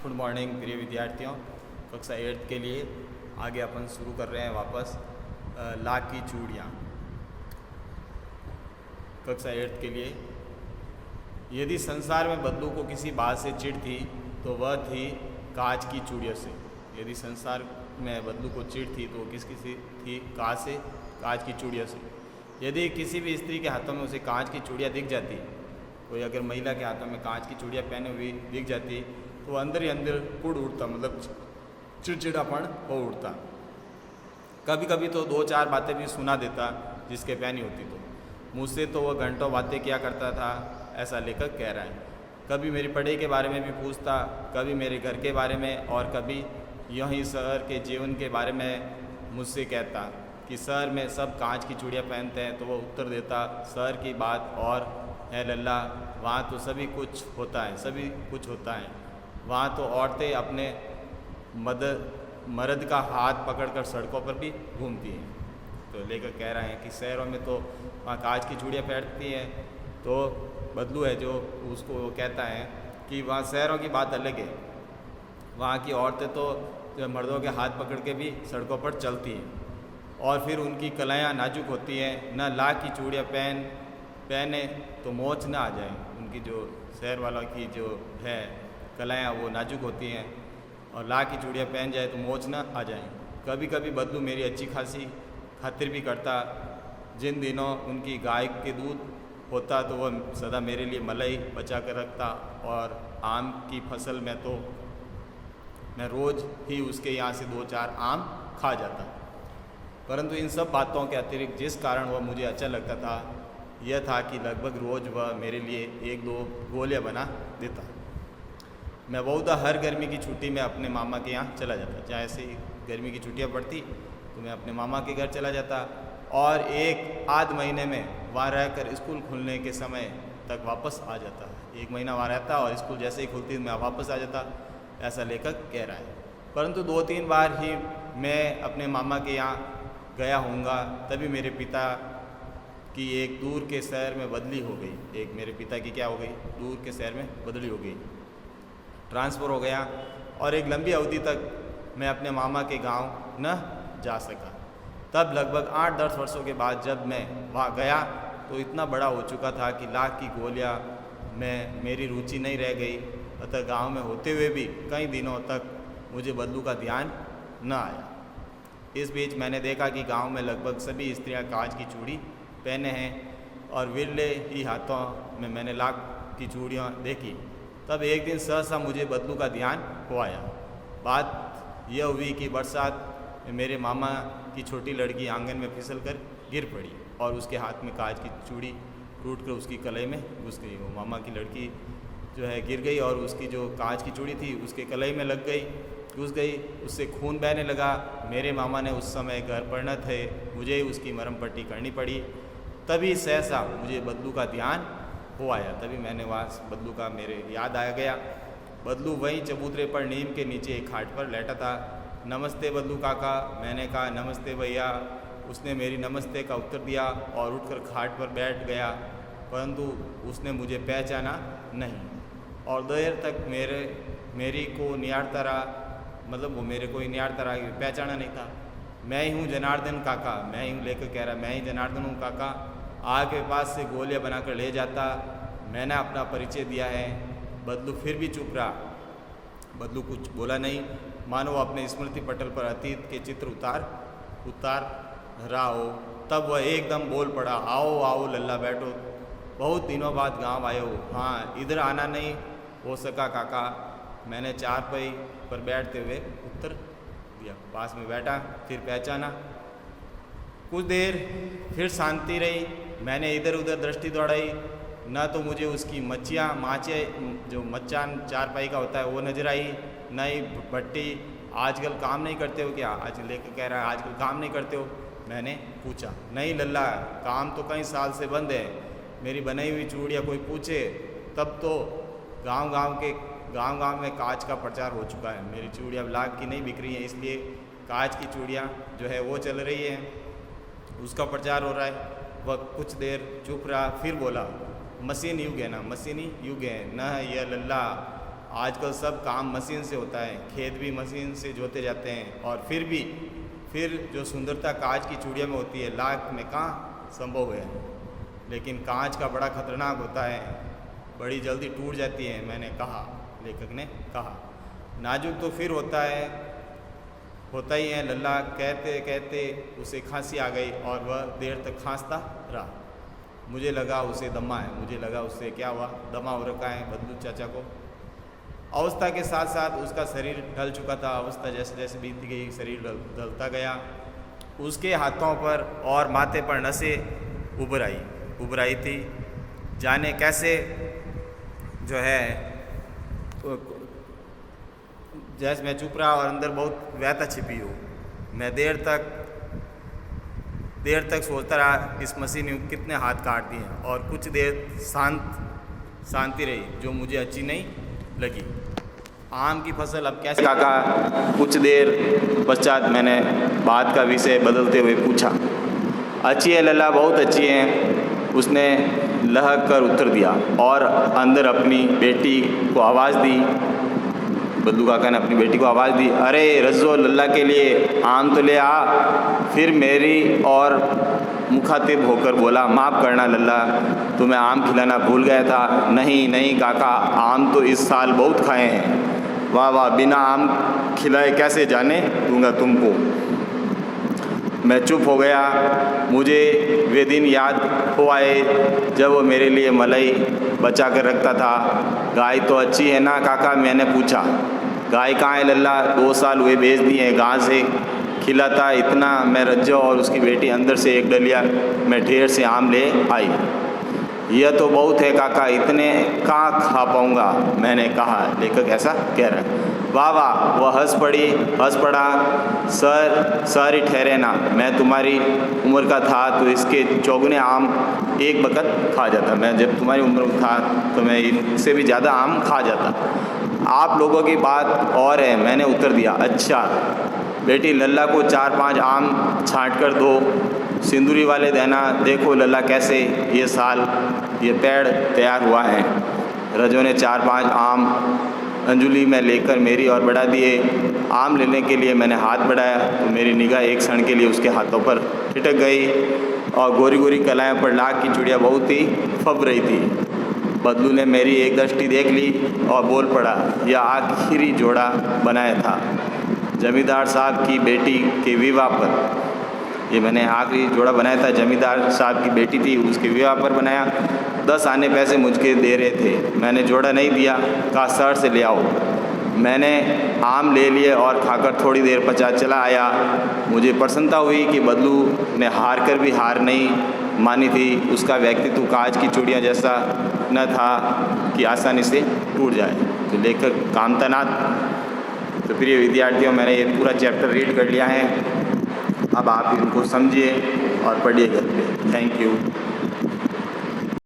Good morning प्रिय विद्यार्थियों। कक्षा 8 के लिए आगे अपन शुरू कर रहे हैं वापस ला की चूड़ियाँ। कक्षा 8 के लिए, यदि संसार में बदलू को किसी बात से चिढ़ थी तो वह थी कांच की चूड़ियों से। यदि संसार में बदलू को चिढ़ थी तो वो किसकी से थी? कांच की चूड़ियों से। यदि किसी भी स्त्री के हाथों में उसे कांच की चूड़ियाँ दिख जाती, कोई अगर महिला के हाथों में कांच की चूड़ियाँ पहने हुई दिख जाती तो अंदर ही अंदर कुड़ उठता, मतलब चिड़चिड़ापन हो उठता। कभी कभी तो 2-4 बातें भी सुना देता जिसके पहनी होती तो। मुझसे तो वह घंटों बातें किया करता था, ऐसा लेखक कह रहा है। कभी मेरी पढ़ाई के बारे में भी पूछता, कभी मेरे घर के बारे में, और कभी यहीं शहर के जीवन के बारे में मुझसे कहता कि शहर में सब कांच की चूड़ियाँ पहनते हैं। तो वह उत्तर देता, शहर की बात और है लल्ला, वहाँ तो सभी कुछ होता है, सभी कुछ होता है। वहाँ तो औरतें अपने मर्द का हाथ पकड़कर सड़कों पर भी घूमती हैं। तो लेखक कह रहे हैं कि शहरों में तो वहाँ कांच की चूड़ियाँ पहनती हैं। तो बदलू है जो उसको कहता है कि वहाँ शहरों की बात अलग है, वहाँ की औरतें तो जो मर्दों के हाथ पकड़ के भी सड़कों पर चलती हैं और फिर उनकी कलाइयाँ नाजुक होती हैं। न लाख की चूड़ियाँ पहने तो मोच ना आ जाए। उनकी जो शहर वालों की जो है कलाइयाँ वो नाजुक होती हैं और लाख की चूड़ियाँ पहन जाए तो मोच ना आ जाए। कभी कभी बदलू मेरी अच्छी खासी खातिर भी करता। जिन दिनों उनकी गाय के दूध होता तो वह सदा मेरे लिए मलाई बचा कर रखता, और आम की फसल में तो मैं रोज़ ही उसके यहाँ से 2-4 आम खा जाता। परंतु इन सब बातों के अतिरिक्त जिस कारण वह मुझे अच्छा लगता था यह था कि लगभग रोज़ वह मेरे लिए 1-2 गोलियाँ बना देता। मैं बहुधा हर गर्मी की छुट्टी में अपने मामा के यहाँ चला जाता। चाहे से गर्मी की छुट्टियाँ पड़ती तो मैं अपने मामा के घर चला जाता और 1 आध महीने में वहाँ रहकर स्कूल खुलने के समय तक वापस आ जाता। 1 महीना वहाँ रहता और स्कूल जैसे ही खुलती मैं वापस आ जाता, ऐसा लेखक कह रहा है। परंतु 2-3 बार ही मैं अपने मामा के यहाँ गया होऊंगा, तभी मेरे पिता की एक दूर के शहर में बदली हो गई। एक मेरे पिता की क्या हो गई? दूर के शहर में बदली हो गई, ट्रांसफ़र हो गया, और एक लंबी अवधि तक मैं अपने मामा के गांव न जा सका। तब लगभग 8-10 वर्षों के बाद जब मैं वहाँ गया तो इतना बड़ा हो चुका था कि लाख की गोलियाँ में मेरी रुचि नहीं रह गई। अतः गांव में होते हुए भी कई दिनों तक मुझे बदलू का ध्यान न आया। इस बीच मैंने देखा कि गांव में लगभग सभी स्त्रियां कांच की चूड़ी पहने हैं और विरले ही हाथों में मैंने लाख की चूड़ियाँ देखी। तब एक दिन सहसा मुझे बदलू का ध्यान हो आया। बात यह हुई कि बरसात में मेरे मामा की छोटी लड़की आंगन में फिसल कर गिर पड़ी और उसके हाथ में कांच की चूड़ी टूट कर उसकी कलाई में घुस गई। वो मामा की लड़की जो है गिर गई और उसकी जो कांच की चूड़ी थी उसके कलाई में लग गई, घुस गई, उससे खून बहने लगा। मेरे मामा ने उस समय घर पर न थे, मुझे ही उसकी मरहम पट्टी करनी पड़ी। तभी सहसा मुझे बदलू का ध्यान हो आया। तभी मैंने वहाँ बदलू का मेरे याद आ गया। बदलू वहीं चबूतरे पर नीम के नीचे एक खाट पर लेटा था। नमस्ते बदलू काका, मैंने कहा। नमस्ते भैया। उसने मेरी नमस्ते का उत्तर दिया और उठकर खाट पर बैठ गया, परंतु उसने मुझे पहचाना नहीं और देर तक मेरी को निहारता रहा। मतलब वो मेरे को ही निहारता रहा, पहचाना नहीं था। मैं ही हूँ जनार्दन काका, मैं ही हूँ, लेकर कह रहा मैं ही जनार्दन हूँ काका। आग के पास से गोलियाँ बनाकर ले जाता। मैंने अपना परिचय दिया है। बदलू फिर भी चुप रहा। बदलू कुछ बोला नहीं, मानो अपने स्मृति पटल पर अतीत के चित्र उतार रहा हो। तब वह एकदम बोल पड़ा, आओ आओ लल्ला, बैठो, बहुत दिनों बाद गांव आए हो। हाँ, इधर आना नहीं हो सका काका। मैंने चारपाई पर बैठते हुए उत्तर दिया। पास में बैठा, फिर पहचाना। कुछ देर फिर शांति रही। मैंने इधर उधर दृष्टि दौड़ाई, न तो मुझे उसकी माचे जो मचान चारपाई का होता है वो नजर आई, न ही भट्टी। आजकल काम नहीं करते हो क्या? आज लेकर कह रहा है आजकल काम नहीं करते हो? मैंने पूछा। नहीं लल्ला, काम तो कई साल से बंद है। मेरी बनाई हुई चूड़ियाँ कोई पूछे तब तो गांव में कांच का प्रचार हो चुका है। मेरी चूड़ियाँ लाख की नहीं बिक रही हैं, इसलिए कांच की चूड़ियाँ जो है वो चल रही है, उसका प्रचार हो रहा है। वह कुछ देर चुप रहा, फिर बोला, मशीन युग है ना, मशीनी युग है ना यह लल्ला। आजकल सब काम मशीन से होता है, खेत भी मशीन से जोते जाते हैं, और फिर जो सुंदरता कांच की चूड़ियों में होती है लाख में कहाँ संभव है। लेकिन कांच का बड़ा खतरनाक होता है, बड़ी जल्दी टूट जाती है। मैंने कहा, लेखक ने कहा, नाजुक तो फिर होता ही है। लल्ला कहते कहते उसे खांसी आ गई और वह देर तक खांसता रहा। मुझे लगा उसे दमा है, मुझे लगा उससे क्या हुआ, दमा हो रखा है बदलू चाचा को। अवस्था के साथ साथ उसका शरीर ढल चुका था। अवस्था जैसे जैसे बीतती गई शरीर ढलता गया। उसके हाथों पर और माथे पर नसें उभर आई थी। जाने कैसे जो है, जैसे मैं चुप रहा और अंदर बहुत व्यथा छिपी हो। मैं देर तक सोचता रहा, इस मसीह ने कितने हाथ काट दिए, और कुछ देर शांति रही जो मुझे अच्छी नहीं लगी। आम की फसल अब कैसे काका? कुछ देर पश्चात मैंने बात का विषय बदलते हुए पूछा। अच्छी है लल्ला, बहुत अच्छी है, उसने लहक कर उत्तर दिया और अंदर अपनी बेटी को आवाज़ दी। बदलू काका ने अपनी बेटी को आवाज़ दी, अरे रज्जो, लल्ला के लिए आम तो ले आ। फिर मेरी और मुखातिब होकर बोला, माफ़ करना लल्ला, तुम्हें आम खिलाना भूल गया था। नहीं काका, आम तो इस साल बहुत खाए हैं। वाह वाह, बिना आम खिलाए कैसे जाने दूंगा तुमको। मैं चुप हो गया। मुझे वे दिन याद हो आए जब वो मेरे लिए मलाई बचा कर रखता था। गाय तो अच्छी है ना काका? मैंने पूछा। गाय कहाँ है लल्ला? 2 साल हुए बेच दी है, गांव से खिलाता इतना। मैं रज्जो और उसकी बेटी अंदर से एक डलिया में ढेर से आम ले आई। यह तो बहुत है काका, इतने कहाँ खा पाऊँगा, मैंने कहा। लेखक ऐसा कह रहा है। वाह वाह, वह हंस पड़ा। सर ही ठहरे ना, मैं तुम्हारी उम्र का था तो इसके चौगुने आम एक बखत खा जाता। मैं जब तुम्हारी उम्र में था तो मैं इनसे भी ज़्यादा आम खा जाता। आप लोगों की बात और है, मैंने उत्तर दिया। अच्छा बेटी, लल्ला को 4-5 आम छांट कर दो, सिंदूरी वाले देना। देखो लल्ला कैसे ये साल ये पेड़ तैयार हुआ है। रजो ने 4-5 आम अंजुली में लेकर मेरी और बढ़ा दिए। आम लेने के लिए मैंने हाथ बढ़ाया तो मेरी निगाह एक क्षण के लिए उसके हाथों पर ठिठक गई और गोरी गोरी कलाइयों पर लाख की चूड़ियाँ बहुत ही फब रही थी। बदलू ने मेरी एक दृष्टि देख ली और बोल पड़ा, यह आखिरी जोड़ा बनाया था जमींदार साहब की बेटी के विवाह पर। ये मैंने आखिरी जोड़ा बनाया था, जमींदार साहब की बेटी थी, उसके विवाह पर बनाया। 10 आने पैसे मुझके दे रहे थे, मैंने जोड़ा नहीं दिया, कहा शहर से ले आओ। मैंने आम ले लिए और खाकर थोड़ी देर पश्चात चला आया। मुझे प्रसन्नता हुई कि बदलू ने हार कर भी हार नहीं मानी थी। उसका व्यक्तित्व कांच की चूड़ियाँ जैसा न था कि आसानी से टूट जाए। तो लेखक कामतानाथ। तो प्रिय विद्यार्थियों, मैंने ये पूरा चैप्टर रीड कर लिया है। अब आप इनको समझिए और पढ़िए घर पे। Thank you.